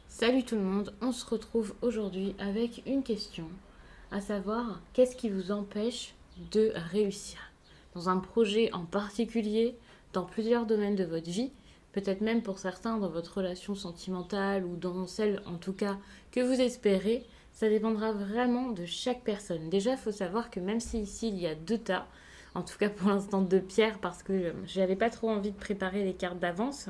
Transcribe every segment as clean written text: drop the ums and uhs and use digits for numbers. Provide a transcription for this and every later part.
Salut tout le monde, on se retrouve aujourd'hui avec une question, à savoir qu'est-ce qui vous empêche de réussir dans un projet en particulier, dans plusieurs domaines de votre vie, peut-être même pour certains dans votre relation sentimentale ou dans celle en tout cas que vous espérez, ça dépendra vraiment de chaque personne. Déjà, il faut savoir que même si ici il y a deux tas, en tout cas pour l'instant deux pierres parce que je n'avais pas trop envie de préparer les cartes d'avance,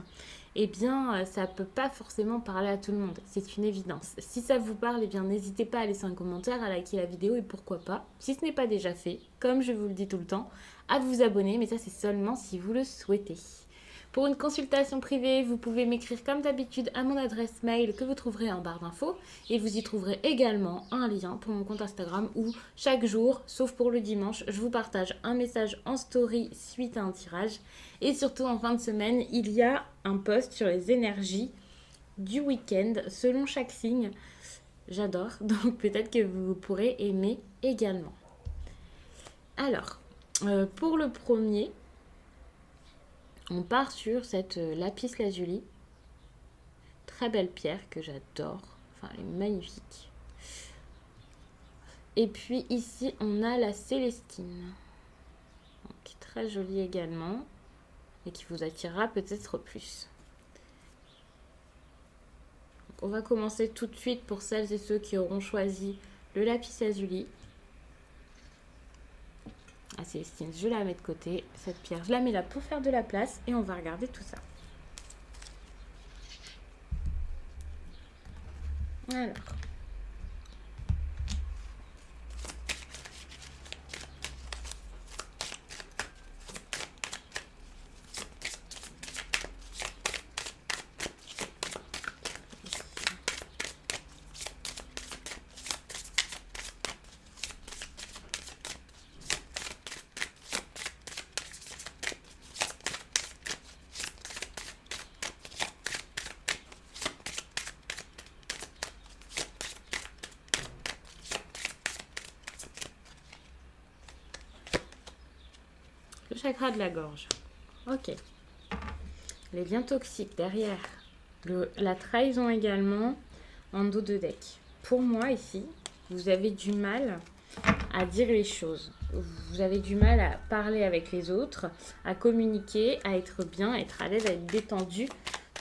eh bien, ça ne peut pas forcément parler à tout le monde. C'est une évidence. Si ça vous parle, eh bien, n'hésitez pas à laisser un commentaire, à liker la vidéo et pourquoi pas, si ce n'est pas déjà fait, comme je vous le dis tout le temps, à vous abonner, mais ça c'est seulement si vous le souhaitez. Pour une consultation privée, vous pouvez m'écrire comme d'habitude à mon adresse mail que vous trouverez en barre d'infos et vous y trouverez également un lien pour mon compte Instagram où chaque jour, sauf pour le dimanche, je vous partage un message en story suite à un tirage et surtout en fin de semaine, il y a un post sur les énergies du week-end selon chaque signe. J'adore, donc peut-être que vous pourrez aimer également. Alors, pour le premier, on part sur cette lapis lazuli. Très belle pierre que j'adore. Enfin, elle est magnifique. Et puis ici, on a la célestine. Donc, qui est très jolie également. Et qui vous attirera peut-être plus. Donc, on va commencer tout de suite pour celles et ceux qui auront choisi le lapis lazuli. La célestine, je la mets de côté. Cette pierre, je la mets là pour faire de la place. Et on va regarder tout ça. Alors. Le chakra de la gorge. Ok. Les liens toxiques derrière. La trahison également en dos de deck. Pour moi ici, vous avez du mal à dire les choses. Vous avez du mal à parler avec les autres, à communiquer, à être bien, à être à l'aise, à être détendu.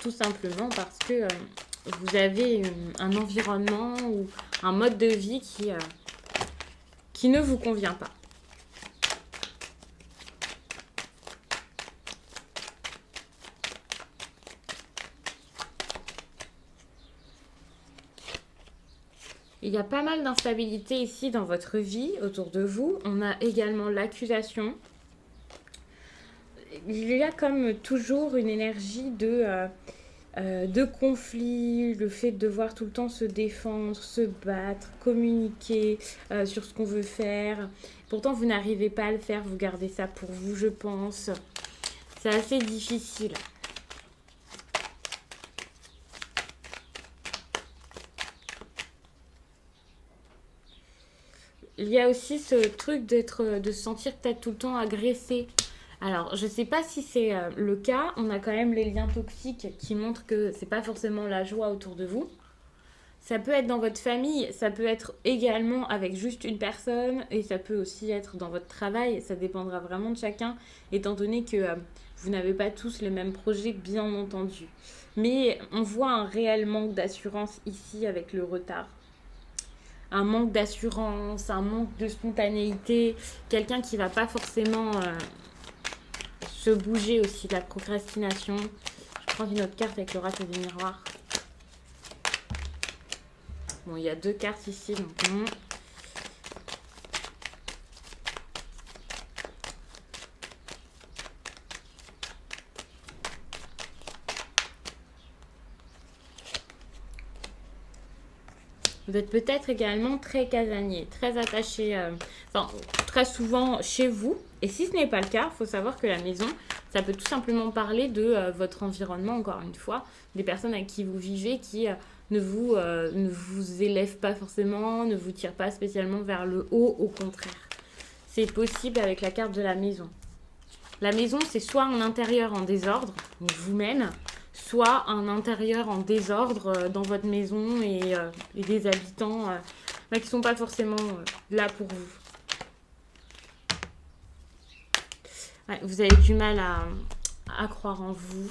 Tout simplement parce que vous avez un environnement ou un mode de vie qui ne vous convient pas. Il y a pas mal d'instabilité ici dans votre vie, autour de vous. On a également l'accusation. Il y a comme toujours une énergie de conflit, le fait de devoir tout le temps se défendre, se battre, communiquer sur ce qu'on veut faire. Pourtant, vous n'arrivez pas à le faire, vous gardez ça pour vous, je pense. C'est assez difficile. Il y a aussi ce truc de se sentir peut-être tout le temps agressé. Alors, je ne sais pas si c'est le cas. On a quand même les liens toxiques qui montrent que c'est pas forcément la joie autour de vous. Ça peut être dans votre famille, ça peut être également avec juste une personne et ça peut aussi être dans votre travail. Ça dépendra vraiment de chacun, étant donné que vous n'avez pas tous le même projet, bien entendu. Mais on voit un réel manque d'assurance ici avec le retard. Un manque d'assurance, un manque de spontanéité, quelqu'un qui va pas forcément se bouger aussi, de la procrastination. Je prends une autre carte avec l'oracle des miroirs. Bon, il y a deux cartes ici, donc non. Vous êtes peut-être également très casanier, très attaché, enfin, très souvent chez vous. Et si ce n'est pas le cas, il faut savoir que la maison, ça peut tout simplement parler de votre environnement, encore une fois, des personnes avec qui vous vivez qui ne vous élèvent pas forcément, ne vous tirent pas spécialement vers le haut, au contraire. C'est possible avec la carte de la maison. La maison, c'est soit un intérieur en désordre, donc vous-même, soit un intérieur en désordre dans votre maison et des habitants qui ne sont pas forcément là pour vous. Ouais, vous avez du mal à croire en vous.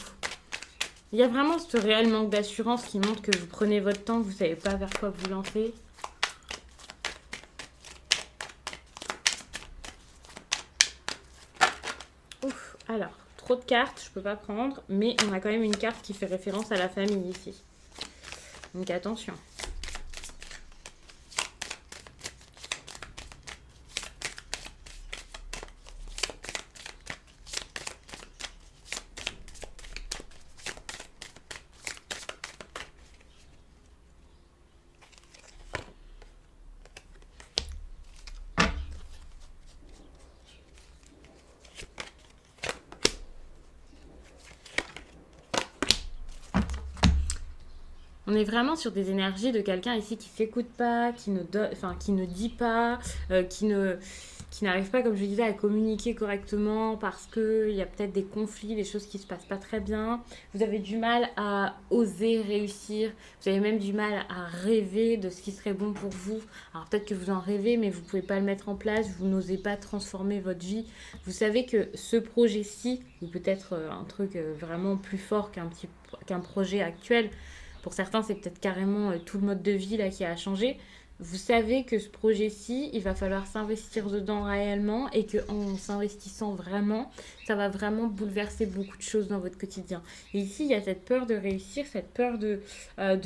Il y a vraiment ce réel manque d'assurance qui montre que vous prenez votre temps, vous ne savez pas vers quoi vous lancer. Ouf, alors, trop de cartes, je peux pas prendre, mais on a quand même une carte qui fait référence à la famille ici. Donc attention. On est vraiment sur des énergies de quelqu'un ici qui s'écoute pas, qui ne dit pas, qui n'arrive pas, comme je disais, à communiquer correctement parce qu'il y a peut-être des conflits, des choses qui se passent pas très bien. Vous avez du mal à oser réussir. Vous avez même du mal à rêver de ce qui serait bon pour vous. Alors peut-être que vous en rêvez, mais vous pouvez pas le mettre en place. Vous n'osez pas transformer votre vie. Vous savez que ce projet-ci, ou peut-être un truc vraiment plus fort qu'un projet actuel, pour certains, c'est peut-être carrément tout le mode de vie là qui a changé. Vous savez que ce projet-ci, il va falloir s'investir dedans réellement et qu'en s'investissant vraiment, ça va vraiment bouleverser beaucoup de choses dans votre quotidien. Et ici, il y a cette peur de réussir, cette peur de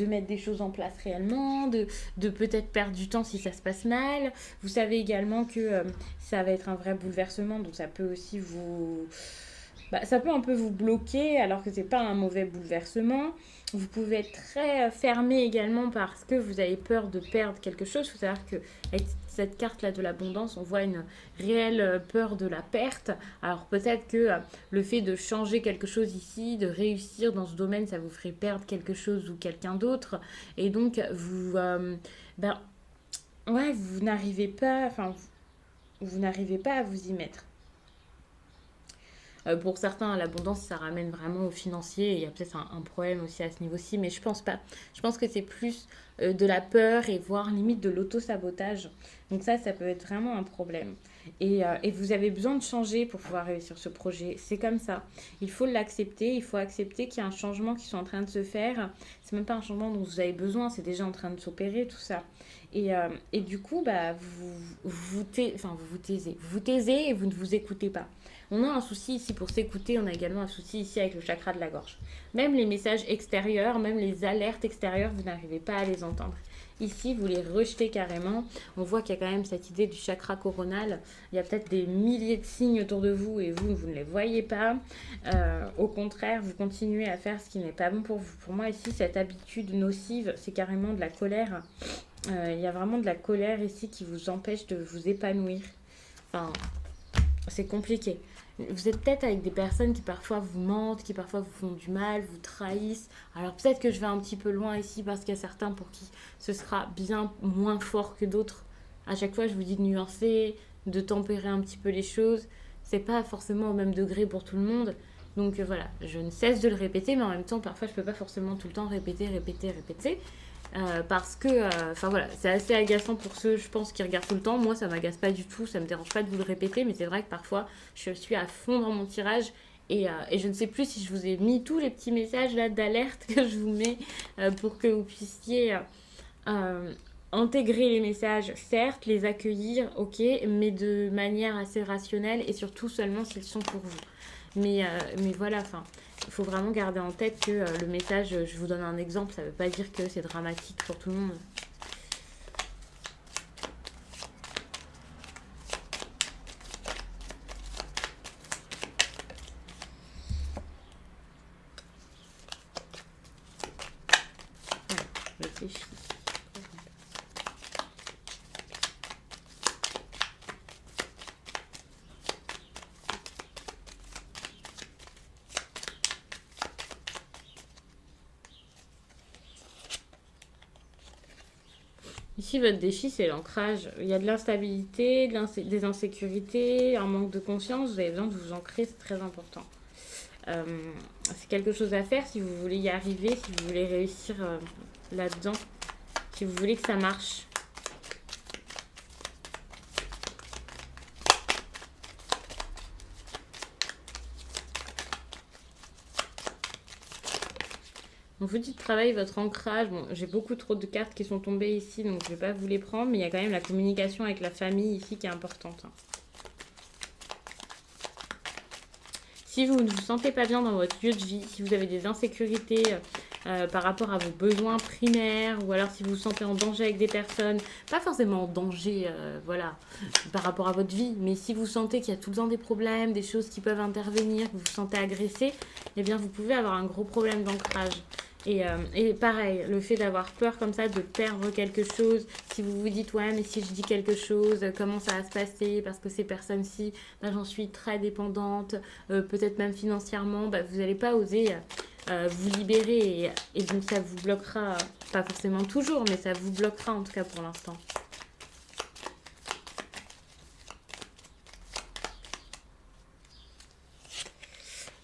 mettre des choses en place réellement, de peut-être perdre du temps si ça se passe mal. Vous savez également que ça va être un vrai bouleversement, donc ça peut aussi ça peut un peu vous bloquer alors que c'est pas un mauvais bouleversement. Vous pouvez être très fermé également parce que vous avez peur de perdre quelque chose. Il faut savoir qu'avec cette carte-là de l'abondance, on voit une réelle peur de la perte. Alors peut-être que le fait de changer quelque chose ici, de réussir dans ce domaine, ça vous ferait perdre quelque chose ou quelqu'un d'autre. Et donc vous n'arrivez pas, vous n'arrivez pas à vous y mettre. Pour certains, l'abondance, ça ramène vraiment au financier. Il y a peut-être un problème aussi à ce niveau-ci, mais je pense pas. Je pense que c'est plus de la peur et voire limite de l'auto-sabotage. Donc ça peut être vraiment un problème. Et vous avez besoin de changer pour pouvoir réussir ce projet. C'est comme ça. Il faut l'accepter. Il faut accepter qu'il y a un changement qui est en train de se faire. C'est même pas un changement dont vous avez besoin. C'est déjà en train de s'opérer, tout ça. Et du coup, vous vous taisez et vous ne vous écoutez pas. On a un souci ici pour s'écouter, on a également un souci ici avec le chakra de la gorge. Même les messages extérieurs, même les alertes extérieures, vous n'arrivez pas à les entendre. Ici, vous les rejetez carrément. On voit qu'il y a quand même cette idée du chakra coronal. Il y a peut-être des milliers de signes autour de vous et vous ne les voyez pas. Au contraire, vous continuez à faire ce qui n'est pas bon pour vous. Pour moi, ici, cette habitude nocive, c'est carrément de la colère. Il y a vraiment de la colère ici qui vous empêche de vous épanouir. Enfin, c'est compliqué. Vous êtes peut-être avec des personnes qui parfois vous mentent, qui parfois vous font du mal, vous trahissent. Alors peut-être que je vais un petit peu loin ici parce qu'il y a certains pour qui ce sera bien moins fort que d'autres. À chaque fois, je vous dis de nuancer, de tempérer un petit peu les choses. C'est pas forcément au même degré pour tout le monde. Donc voilà, je ne cesse de le répéter, mais en même temps, parfois, je peux pas forcément tout le temps répéter. Parce que, c'est assez agaçant pour ceux, je pense, qui regardent tout le temps. Moi, ça m'agace pas du tout, ça me dérange pas de vous le répéter, mais c'est vrai que parfois, je suis à fond dans mon tirage et je ne sais plus si je vous ai mis tous les petits messages là d'alerte que je vous mets pour que vous puissiez intégrer les messages, certes, les accueillir, ok, mais de manière assez rationnelle et surtout seulement s'ils sont pour vous. Mais voilà, il faut vraiment garder en tête que le message, je vous donne un exemple, ça ne veut pas dire que c'est dramatique pour tout le monde. Voilà, réfléchis. Ici, votre défi, c'est l'ancrage. Il y a de l'instabilité, des insécurités, un manque de confiance. Vous avez besoin de vous ancrer, c'est très important. C'est quelque chose à faire si vous voulez y arriver, si vous voulez réussir là-dedans, si vous voulez que ça marche. Donc vous dites travailler votre ancrage. Bon, j'ai beaucoup trop de cartes qui sont tombées ici, donc je ne vais pas vous les prendre, mais il y a quand même la communication avec la famille ici qui est importante. Si vous ne vous sentez pas bien dans votre lieu de vie, si vous avez des insécurités par rapport à vos besoins primaires, ou alors si vous vous sentez en danger avec des personnes, pas forcément en danger, voilà, par rapport à votre vie, mais si vous sentez qu'il y a tout le temps des problèmes, des choses qui peuvent intervenir, que vous vous sentez agressé, eh bien vous pouvez avoir un gros problème d'ancrage. Et pareil, le fait d'avoir peur comme ça de perdre quelque chose, si vous vous dites ouais mais si je dis quelque chose, comment ça va se passer parce que ces personnes-ci, là j'en suis très dépendante, peut-être même financièrement, bah, vous n'allez pas oser vous libérer et donc ça vous bloquera, pas forcément toujours, mais ça vous bloquera en tout cas pour l'instant.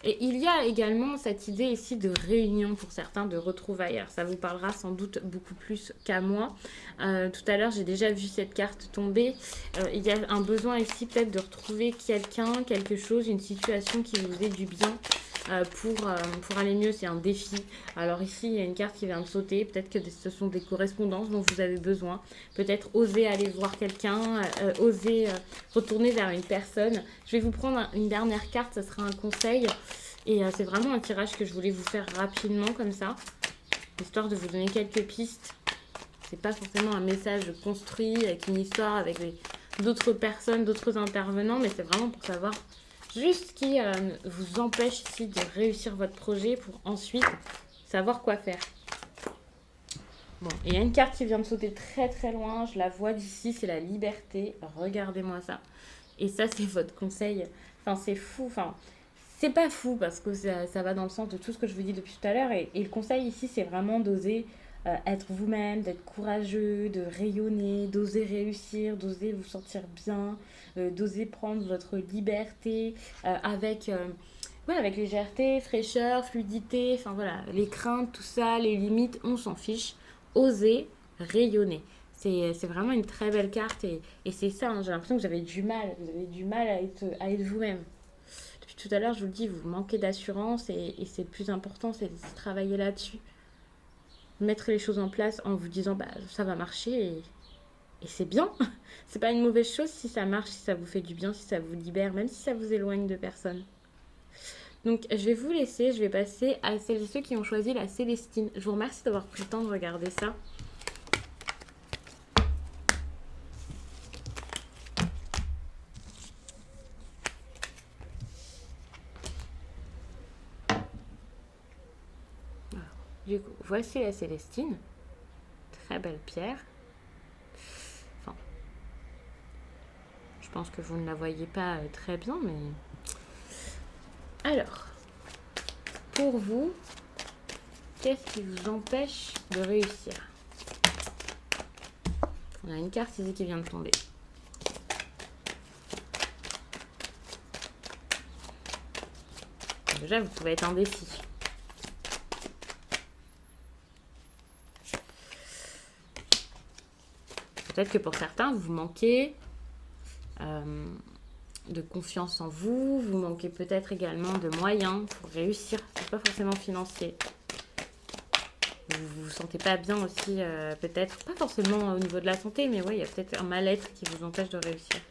Et il y a également cette idée ici de réunion pour certains, de retrouvailles. Ça vous parlera sans doute beaucoup plus qu'à moi. Tout à l'heure, j'ai déjà vu cette carte tomber. Il y a un besoin ici peut-être de retrouver quelqu'un, quelque chose, une situation qui vous ait du bien. Pour aller mieux, c'est un défi. Alors ici, il y a une carte qui vient de sauter. Peut-être que ce sont des correspondances dont vous avez besoin. Peut-être oser aller voir quelqu'un, oser retourner vers une personne. Je vais vous prendre une dernière carte, ça sera un conseil. Et c'est vraiment un tirage que je voulais vous faire rapidement comme ça, histoire de vous donner quelques pistes. C'est pas forcément un message construit avec une histoire, avec d'autres personnes, d'autres intervenants, mais c'est vraiment pour savoir juste ce qui vous empêche ici de réussir votre projet pour ensuite savoir quoi faire. Bon, il y a une carte qui vient de sauter très très loin, je la vois d'ici, c'est la liberté. Regardez-moi ça. Et ça, c'est votre conseil. Enfin, c'est fou. Enfin, c'est pas fou parce que ça va dans le sens de tout ce que je vous dis depuis tout à l'heure. Et le conseil ici, c'est vraiment d'oser être vous-même, d'être courageux, de rayonner, d'oser réussir, d'oser vous sentir bien, d'oser prendre votre liberté avec légèreté, fraîcheur, fluidité. Enfin voilà, les craintes, tout ça, les limites, on s'en fiche. Oser rayonner. C'est vraiment une très belle carte et c'est ça, hein, j'ai l'impression que vous avez du mal à être vous-même. Depuis tout à l'heure, je vous le dis, vous manquez d'assurance et c'est le plus important, c'est de travailler là-dessus. Mettre les choses en place en vous disant, bah, ça va marcher et c'est bien. C'est pas une mauvaise chose si ça marche, si ça vous fait du bien, si ça vous libère, même si ça vous éloigne de personne. Donc, je vais vous laisser, je vais passer à celles et ceux qui ont choisi la Célestine. Je vous remercie d'avoir pris le temps de regarder ça. Du coup, voici la Célestine. Très belle pierre. Enfin, je pense que vous ne la voyez pas très bien, mais... Alors, pour vous, qu'est-ce qui vous empêche de réussir? On a une carte ici qui vient de tomber. Déjà, vous pouvez être indécis. Peut-être que pour certains, vous manquez de confiance en vous, vous manquez peut-être également de moyens pour réussir. C'est pas forcément financier. Vous vous sentez pas bien aussi, peut-être, pas forcément au niveau de la santé, mais oui, il y a peut-être un mal-être qui vous empêche de réussir.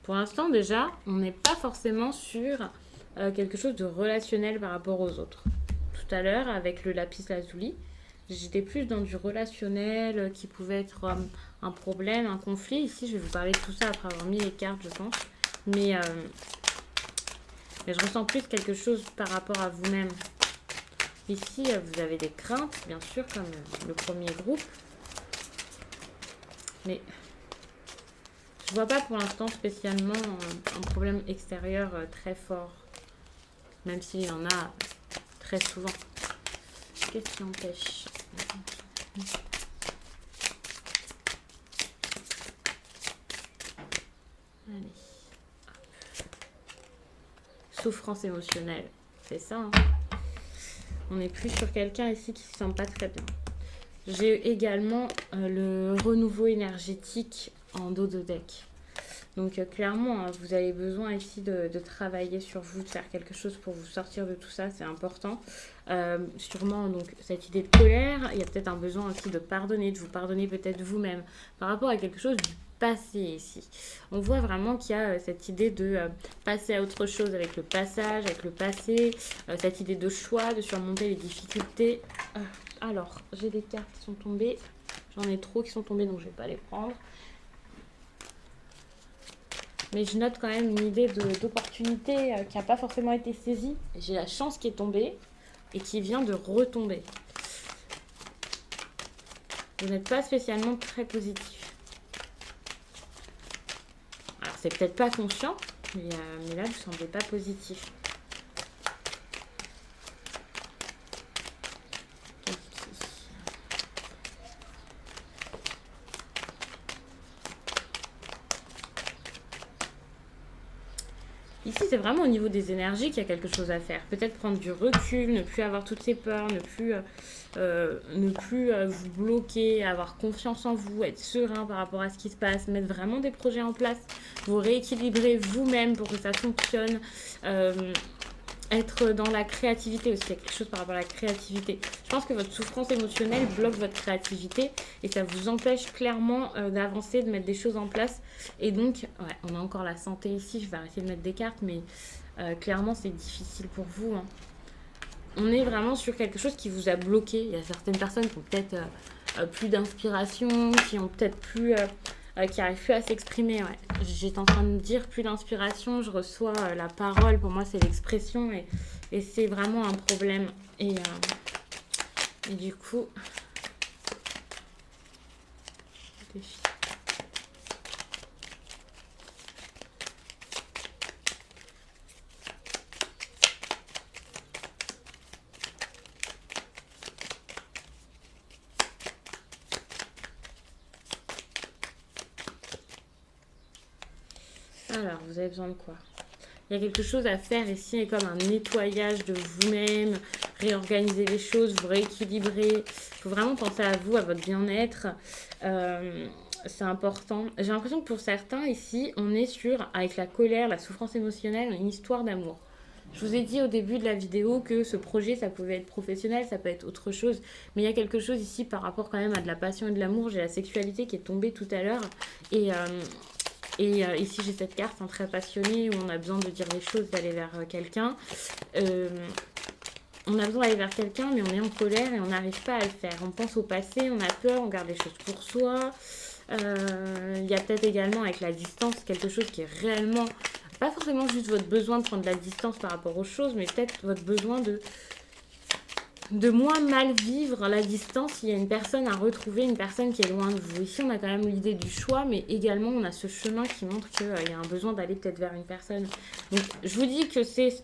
Pour l'instant, déjà, on n'est pas forcément sur quelque chose de relationnel par rapport aux autres. Tout à l'heure, avec le lapis lazuli, j'étais plus dans du relationnel qui pouvait être un problème, un conflit. Ici, je vais vous parler de tout ça après avoir mis les cartes, je pense. Mais je ressens plus quelque chose par rapport à vous-même. Ici, vous avez des craintes, bien sûr, comme le premier groupe. Mais je vois pas pour l'instant spécialement un problème extérieur très fort. Même s'il y en a très souvent. Qu'est-ce qui empêche? Allez. Souffrance émotionnelle. C'est ça. Hein. On est plus sur quelqu'un ici qui se sent pas très bien. J'ai également le renouveau énergétique en dos de deck. Donc clairement, hein, vous avez besoin ici de travailler sur vous, de faire quelque chose pour vous sortir de tout ça, c'est important. Sûrement, donc, cette idée de colère, il y a peut-être un besoin aussi de pardonner, de vous pardonner peut-être vous-même, par rapport à quelque chose du passé ici. On voit vraiment qu'il y a cette idée de passer à autre chose avec le passage, avec le passé, cette idée de choix, de surmonter les difficultés. Alors, j'ai des cartes qui sont tombées, j'en ai trop qui sont tombées, donc je ne vais pas les prendre. Mais je note quand même une idée d'opportunité qui n'a pas forcément été saisie. J'ai la chance qui est tombée et qui vient de retomber. Vous n'êtes pas spécialement très positif. Alors, c'est peut-être pas conscient, mais là, vous ne semblez pas positif. Ici, c'est vraiment au niveau des énergies qu'il y a quelque chose à faire. Peut-être prendre du recul, ne plus avoir toutes ces peurs, ne plus vous bloquer, avoir confiance en vous, être serein par rapport à ce qui se passe, mettre vraiment des projets en place, vous rééquilibrer vous-même pour que ça fonctionne. Être dans la créativité aussi, il y a quelque chose par rapport à la créativité. Je pense que votre souffrance émotionnelle bloque votre créativité et ça vous empêche clairement d'avancer, de mettre des choses en place. Et donc, ouais, on a encore la santé ici, je vais arrêter de mettre des cartes, mais clairement c'est difficile pour vous. Hein. On est vraiment sur quelque chose qui vous a bloqué. Il y a certaines personnes qui ont peut-être plus d'inspiration, qui ont peut-être plus... qui n'arrive plus à s'exprimer. Ouais. J'étais en train de dire plus d'inspiration, je reçois la parole, pour moi c'est l'expression et c'est vraiment un problème. Et du coup, alors, vous avez besoin de quoi? Il y a quelque chose à faire ici, comme un nettoyage de vous-même, réorganiser les choses, vous rééquilibrer. Il faut vraiment penser à vous, à votre bien-être. C'est important. J'ai l'impression que pour certains, ici, on est sur, avec la colère, la souffrance émotionnelle, une histoire d'amour. Je vous ai dit au début de la vidéo que ce projet, ça pouvait être professionnel, ça peut être autre chose. Mais il y a quelque chose ici par rapport quand même à de la passion et de l'amour. J'ai la sexualité qui est tombée tout à l'heure. Et ici, j'ai cette carte, hein, très passionnée, où on a besoin de dire les choses, d'aller vers quelqu'un. On a besoin d'aller vers quelqu'un, mais on est en colère et on n'arrive pas à le faire. On pense au passé, on a peur, on garde les choses pour soi. Il y a peut-être également avec la distance quelque chose qui est réellement... Pas forcément juste votre besoin de prendre de la distance par rapport aux choses, mais peut-être votre besoin de moins mal vivre la distance. Il y a une personne à retrouver, une personne qui est loin de vous. Ici, on a quand même l'idée du choix, mais également, on a ce chemin qui montre qu'il y a un besoin d'aller peut-être vers une personne. Donc, je vous dis que c'est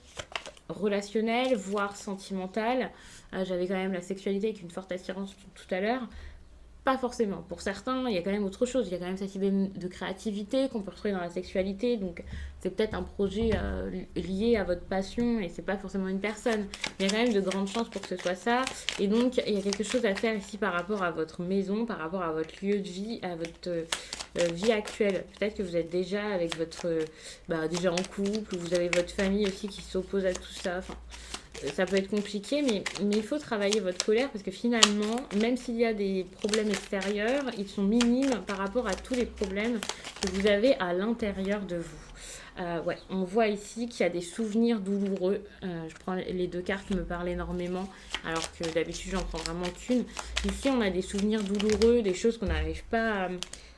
relationnel, voire sentimental. J'avais quand même la sexualité avec une forte attirance tout à l'heure. Pas forcément. Pour certains, il y a quand même autre chose. Il y a quand même cette idée de créativité qu'on peut retrouver dans la sexualité. Donc, c'est peut-être un projet lié à votre passion et c'est pas forcément une personne. Mais il y a quand même de grandes chances pour que ce soit ça. Et donc, il y a quelque chose à faire ici par rapport à votre maison, par rapport à votre lieu de vie, à votre vie actuelle. Peut-être que vous êtes déjà avec votre... déjà en couple, ou vous avez votre famille aussi qui s'oppose à tout ça. Enfin... Ça peut être compliqué, mais il faut travailler votre colère parce que finalement, même s'il y a des problèmes extérieurs, ils sont minimes par rapport à tous les problèmes que vous avez à l'intérieur de vous. Ouais, on voit ici qu'il y a des souvenirs douloureux. Je prends les deux cartes qui me parlent énormément, alors que d'habitude, j'en prends vraiment qu'une. Ici, on a des souvenirs douloureux, des choses qu'on n'arrive pas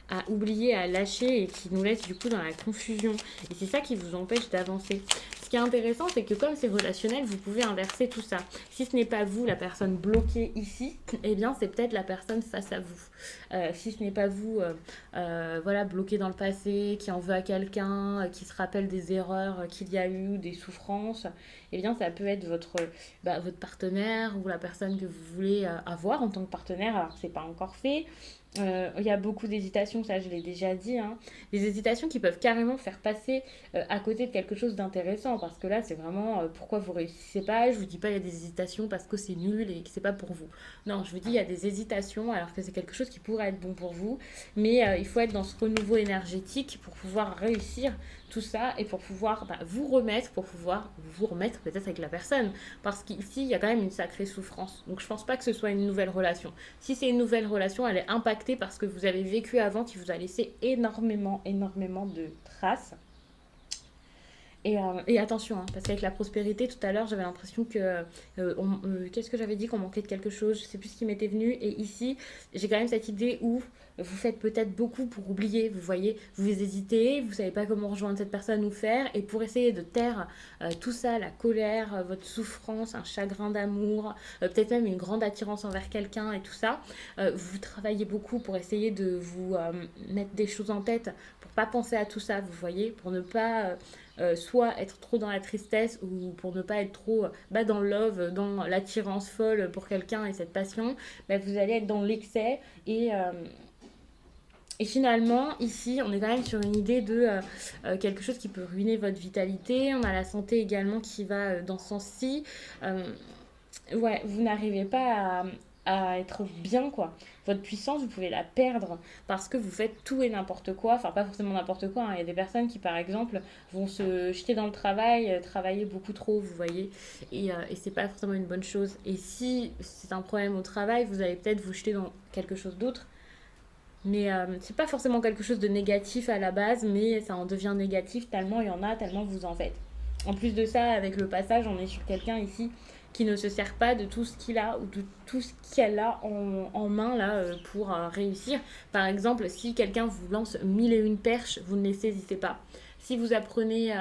à oublier, à lâcher et qui nous laissent du coup dans la confusion. Et c'est ça qui vous empêche d'avancer. Ce qui est intéressant, c'est que comme c'est relationnel, vous pouvez inverser tout ça. Si ce n'est pas vous, la personne bloquée ici, eh bien, c'est peut-être la personne face à vous. Si ce n'est pas vous, voilà, bloqué dans le passé, qui en veut à quelqu'un, qui se rappelle des erreurs qu'il y a eu, des souffrances, eh bien, ça peut être votre partenaire ou la personne que vous voulez avoir en tant que partenaire, alors que c'est pas encore fait. Il y a beaucoup d'hésitations, ça je l'ai déjà dit, hein. Des hésitations qui peuvent carrément faire passer à côté de quelque chose d'intéressant, parce que là c'est vraiment pourquoi vous réussissez pas. Je vous dis pas il y a des hésitations parce que c'est nul et que c'est pas pour vous. Non, je vous dis il y a des hésitations alors que c'est quelque chose qui pourrait être bon pour vous, mais il faut être dans ce renouveau énergétique pour pouvoir réussir tout ça et pour pouvoir vous remettre, pour pouvoir vous remettre peut-être avec la personne, parce qu'ici il y a quand même une sacrée souffrance. Donc je pense pas que ce soit une nouvelle relation. Si c'est une nouvelle relation, elle est impactée par ce que vous avez vécu avant qui vous a laissé énormément de traces. Et attention, hein, parce qu'avec la prospérité, tout à l'heure, j'avais l'impression que... qu'est-ce que j'avais dit? Qu'on manquait de quelque chose, je sais plus ce qui m'était venu. Et ici, j'ai quand même cette idée où vous faites peut-être beaucoup pour oublier, vous voyez, vous hésitez, vous savez pas comment rejoindre cette personne ou faire, et pour essayer de taire tout ça, la colère, votre souffrance, un chagrin d'amour, peut-être même une grande attirance envers quelqu'un et tout ça, vous travaillez beaucoup pour essayer de vous mettre des choses en tête, pour pas penser à tout ça, vous voyez, pour ne pas... soit être trop dans la tristesse ou pour ne pas être trop dans le love, dans l'attirance folle pour quelqu'un et cette passion, vous allez être dans l'excès et finalement, ici, on est quand même sur une idée de quelque chose qui peut ruiner votre vitalité. On a la santé également qui va dans ce sens-ci. Euh, ouais, vous n'arrivez pas à être bien, quoi. Votre puissance, vous pouvez la perdre parce que vous faites tout et n'importe quoi. Enfin, pas forcément n'importe quoi, hein. Il y a des personnes qui, par exemple, vont se jeter dans le travail, travailler beaucoup trop, vous voyez. Et c'est pas forcément une bonne chose. Et si c'est un problème au travail, vous allez peut-être vous jeter dans quelque chose d'autre. Mais c'est pas forcément quelque chose de négatif à la base, mais ça en devient négatif tellement il y en a, tellement vous en faites. En plus de ça, avec le passage, on est sur quelqu'un ici qui ne se sert pas de tout ce qu'il a ou de tout ce qu'elle a en main là pour réussir. Par exemple, si quelqu'un vous lance mille et une perches, vous ne les saisissez pas. Si vous apprenez,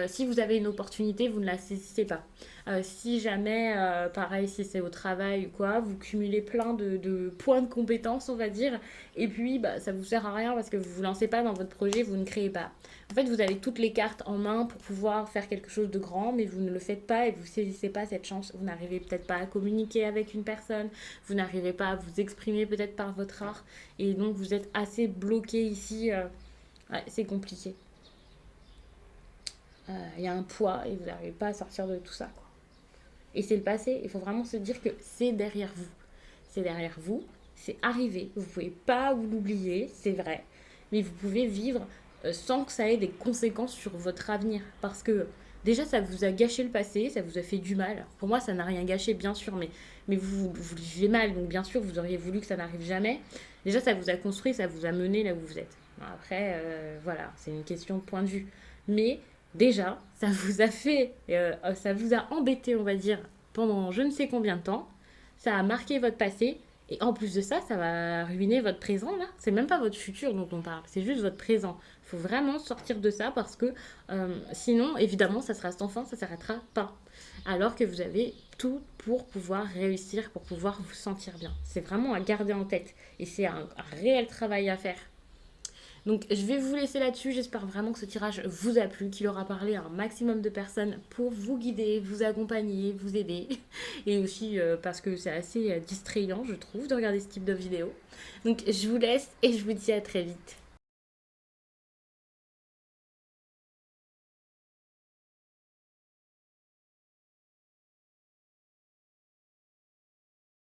si vous avez une opportunité, vous ne la saisissez pas. Si jamais, pareil, si c'est au travail ou quoi, vous cumulez plein de points de compétences, on va dire, et puis ça vous sert à rien parce que vous vous lancez pas dans votre projet, vous ne créez pas. En fait, vous avez toutes les cartes en main pour pouvoir faire quelque chose de grand, mais vous ne le faites pas et vous saisissez pas cette chance. Vous n'arrivez peut-être pas à communiquer avec une personne, vous n'arrivez pas à vous exprimer peut-être par votre art, et donc vous êtes assez bloqué ici. Ouais, c'est compliqué. Y a un poids et vous n'arrivez pas à sortir de tout ça, quoi. Et c'est le passé, il faut vraiment se dire que c'est derrière vous. C'est derrière vous, c'est arrivé. Vous ne pouvez pas vous l'oublier, c'est vrai. Mais vous pouvez vivre sans que ça ait des conséquences sur votre avenir. Parce que déjà, ça vous a gâché le passé, ça vous a fait du mal. Alors, pour moi, ça n'a rien gâché, bien sûr, mais vous le vivez mal. Donc, bien sûr, vous auriez voulu que ça n'arrive jamais. Déjà, ça vous a construit, ça vous a mené là où vous êtes. Après, voilà, c'est une question de point de vue. Mais déjà, ça vous a embêté, on va dire, pendant je ne sais combien de temps. Ça a marqué votre passé. Et en plus de ça, ça va ruiner votre présent, là. C'est même pas votre futur dont on parle, c'est juste votre présent. Il faut vraiment sortir de ça parce que sinon, évidemment, ça sera sans fin, ça s'arrêtera pas. Alors que vous avez tout pour pouvoir réussir, pour pouvoir vous sentir bien. C'est vraiment à garder en tête. Et c'est un réel travail à faire. Donc je vais vous laisser là-dessus. J'espère vraiment que ce tirage vous a plu, qu'il aura parlé à un maximum de personnes pour vous guider, vous accompagner, vous aider. Et aussi parce que c'est assez distrayant, je trouve, de regarder ce type de vidéo. Donc je vous laisse et je vous dis à très vite.